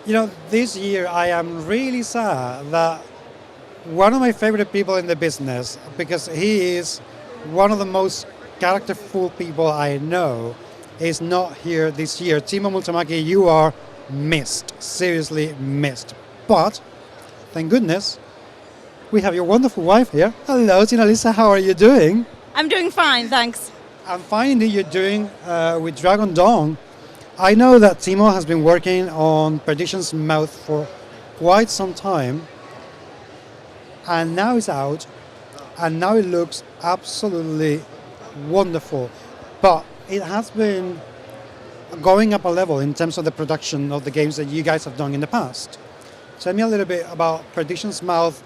This year I am really sad that one of my favorite people in the business, because he is one of the most characterful people I know, is not here this year. Timo Multamaki, you are missed, seriously missed. But, thank goodness, we have your wonderful wife here. Hello, Tina Lisa, how are you doing? I'm doing fine, thanks. I'm finding you're doing with Dragon Dawn. I know that Timo has been working on Perdition's Mouth for quite some time, and now it's out, and now it looks absolutely wonderful. But it has been going up a level in terms of the production of the games that you guys have done in the past. Tell me a little bit about Perdition's Mouth.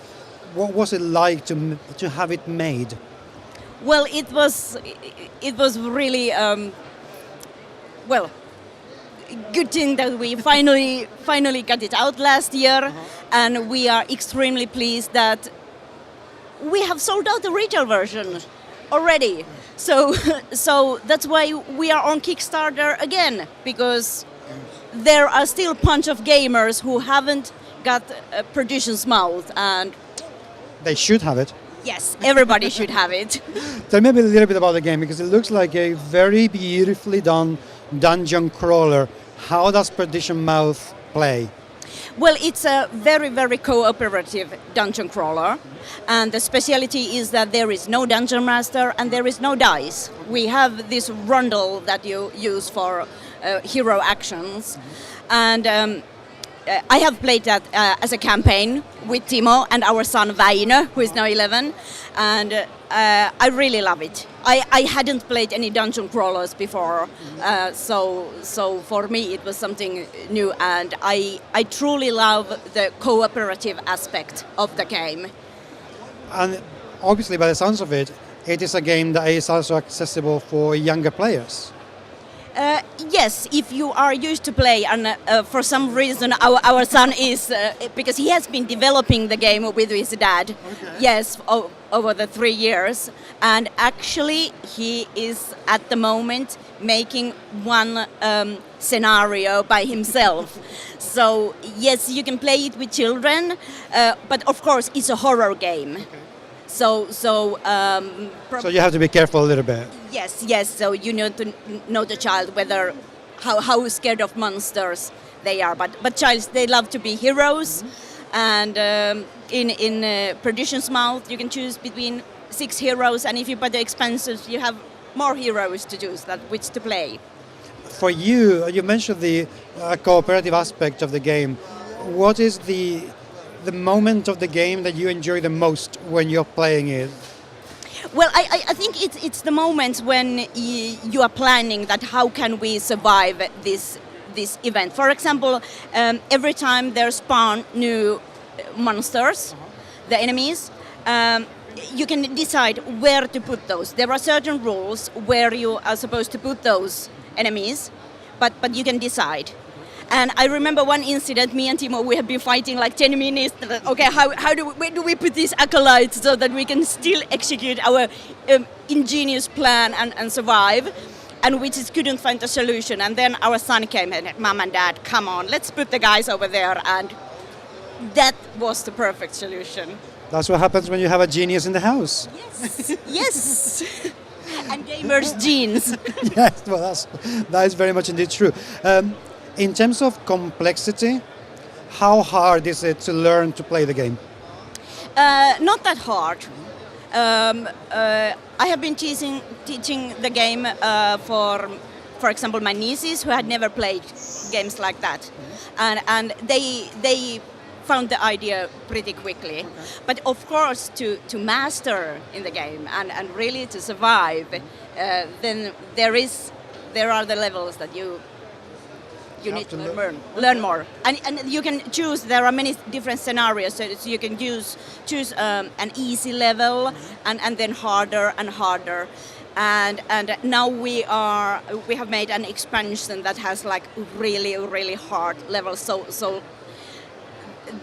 What was it like to have it made? Well, it was really good thing that we finally got it out last year, and we are extremely pleased that we have sold out the retail version already. So that's why we are on Kickstarter again, because there are still a bunch of gamers who haven't got Perdition's Mouth, and They should have it. yes, everybody should have it. Tell me a little bit about the game, because it looks like a very beautifully done dungeon crawler. How does Perdition Mouth play? Well, it's a very, very cooperative dungeon crawler, and the speciality is that there is no dungeon master and there is no dice. We have this rundle that you use for hero actions, and I have played that as a campaign with Timo and our son Väinö, who is now 11, and I really love it. I hadn't played any dungeon crawlers before, so for me it was something new, and I truly love the cooperative aspect of the game. And obviously, by the sounds of it, it is a game that is also accessible for younger players. Yes, if you are used to play, and for some reason our son is, because he has been developing the game with his dad, yes, over the 3 years, and actually he is at the moment making one scenario by himself. So yes, you can play it with children, but of course it's a horror game. So You have to be careful a little bit. Yes. So you need to know the child whether how scared of monsters they are. But childs, they love to be heroes, and in Perdition's Mouth you can choose between 6 heroes, and if you buy the expenses, you have more heroes to choose which to play. For you, you mentioned the cooperative aspect of the game. What is the moment of the game that you enjoy the most when you're playing it? Well, I think it's the moments when you are planning that how can we survive this event. For example, every time there spawn new monsters, the enemies, you can decide where to put those. There are certain rules where you are supposed to put those enemies, but you can decide. And I remember one incident, me and Timo, we have been fighting like 10 minutes. Okay, where do we put these acolytes so that we can still execute our ingenious plan and survive? And we just couldn't find a solution. And then our son came and said, Mom and Dad, come on, let's put the guys over there. And that was the perfect solution. That's what happens when you have a genius in the house. Yes. And gamers' genes. Yes, well, that is very much indeed true. In terms of complexity, how hard is it to learn to play the game? Not that hard. I have been teaching the game for example, my nieces who had never played games like that, and they found the idea pretty quickly. But of course, to master in the game and really to survive, then there are the levels that you need to learn more, and you can choose. There are many different scenarios, so you can choose an easy level, and then harder and harder, and now we have made an expansion that has like really hard levels. So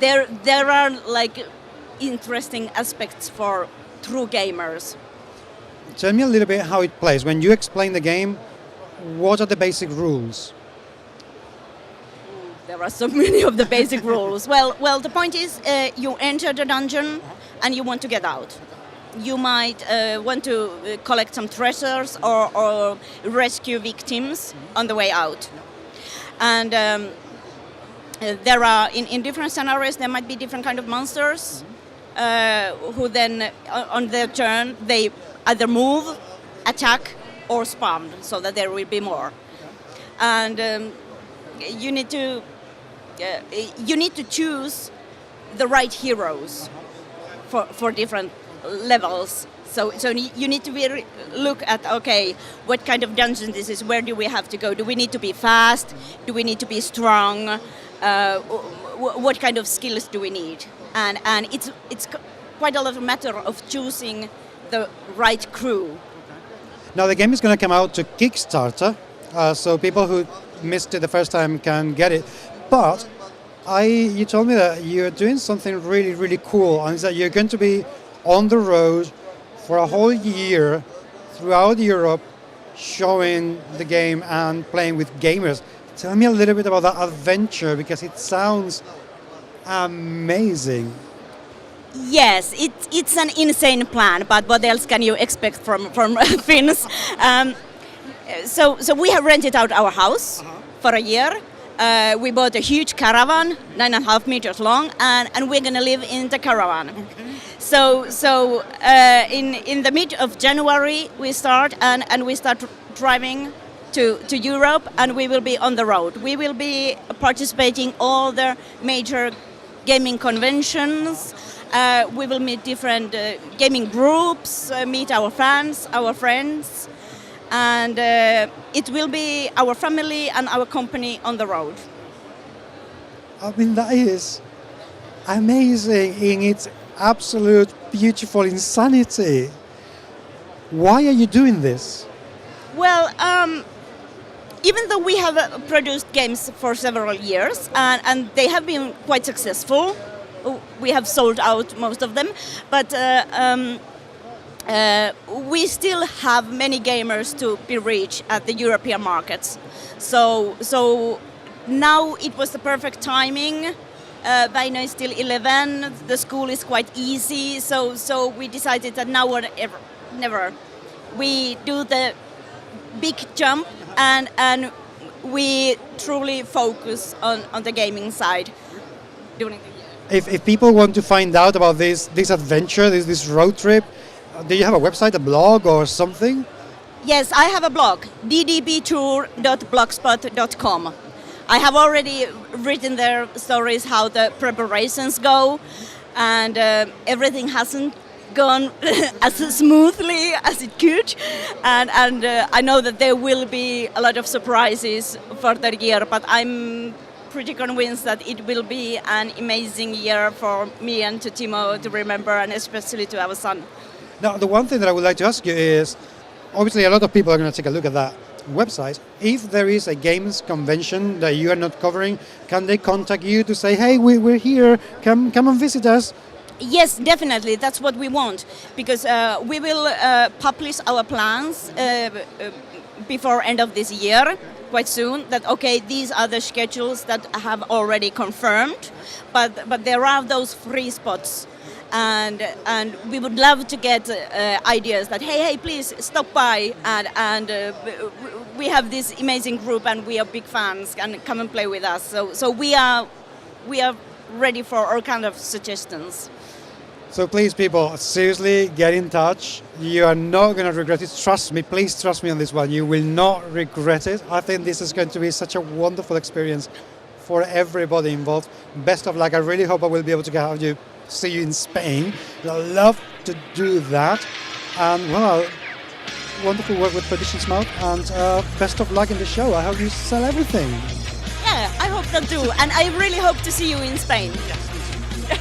there are like interesting aspects for true gamers. Tell me a little bit how it plays. When you explain the game, what are the basic rules? there are so many of the basic rules. Well, the point is, you enter the dungeon and you want to get out. You might want to collect some treasures or rescue victims on the way out. And there are, in different scenarios, there might be different kind of monsters who then, on their turn, they either move, attack, or spawn, so that there will be more. And you need to choose the right heroes for different levels. So you need to look at, okay, what kind of dungeon this is, where do we have to go? Do we need to be fast? Do we need to be strong? What kind of skills do we need? And it's quite a lot of matter of choosing the right crew. Now the game is going to come out to Kickstarter, so people who missed it the first time can get it. But you told me that you're doing something really, really cool, and it's that you're going to be on the road for a whole year throughout Europe, showing the game and playing with gamers. Tell me a little bit about that adventure, because it sounds amazing. Yes, it's an insane plan, but what else can you expect from Finns? So we have rented out our house for a year. We bought a huge caravan, 9.5 meters long, and we're going to live in the caravan. Okay. So in the mid of January we start, and we start driving to Europe, and we will be on the road. We will be participating all the major gaming conventions. We will meet different gaming groups, meet our fans, our friends, and it will be our family and our company on the road. I mean, that is amazing in its absolute beautiful insanity. Why are you doing this? Well, even though we have produced games for several years, and they have been quite successful, we have sold out most of them, but we still have many gamers to be reached at the European markets. So now it was the perfect timing. Vaino is still 11, the school is quite easy, so we decided that now or never. We do the big jump, and we truly focus on the gaming side during the year. If people want to find out about this adventure, this road trip, do you have a website, a blog or something? Yes, I have a blog, ddbtour.blogspot.com. I have already written there stories how the preparations go, and everything hasn't gone as smoothly as it could, and I know that there will be a lot of surprises for the year, but I'm pretty convinced that it will be an amazing year for me and to Timo to remember, and especially to our son. Now, the one thing that I would like to ask you is, obviously a lot of people are going to take a look at that website. If there is a games convention that you are not covering, can they contact you to say, hey, we're here, come and visit us? Yes, definitely. That's what we want, because we will publish our plans before end of this year, quite soon, that okay, these are the schedules that have already confirmed, but there are those free spots, and we would love to get ideas that hey, please stop by, and we have this amazing group and we are big fans, and come and play with us. So we are ready for all kind of suggestions. So please, people, seriously, get in touch. You are not going to regret it. Trust me, please trust me on this one. You will not regret it. I think this is going to be such a wonderful experience for everybody involved. Best of luck. I really hope I will be able to see you in Spain. I'd love to do that. And well, wonderful work with Perdition Mouth, and best of luck in the show. I hope you sell everything. Yeah, I hope so too. And I really hope to see you in Spain. Yes.